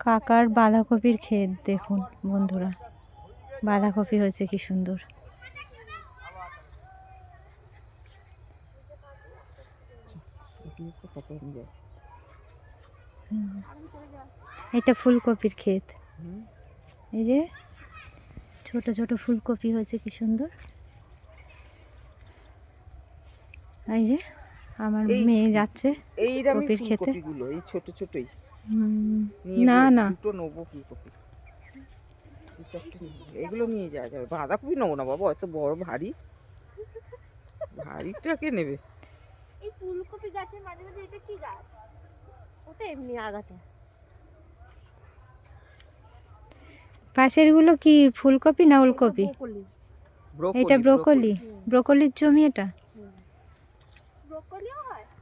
কাকার বাঁধাকপির ক্ষেত দেখুন বন্ধুরা, বাঁধাকপি হয়েছে কি সুন্দর। এটা ফুলকপির ক্ষেত, এই যে ছোট ছোট ফুলকপি হয়েছে কি সুন্দর। এই যে আমার মেয়ে যাচ্ছে কপির ক্ষেতে। এই ছোট ছোটই না না দুটো নেবো ফুলকপি, এগুলো নিয়ে যাওয়া যাবে। বাঁধাকপি নেবো না বাবা, এত বড় ভারী, ভারীটাকে নেবে। এই ফুলকপি গাছের মাঝে মাঝে এটা কি গাছ? ওটা এমনি আগাছা। পাশের গুলো কি ফুলকপি না ওলকপি? এটা ব্রোকলি, ব্রোকলির জমি এটা। ব্রোকলিও হয়।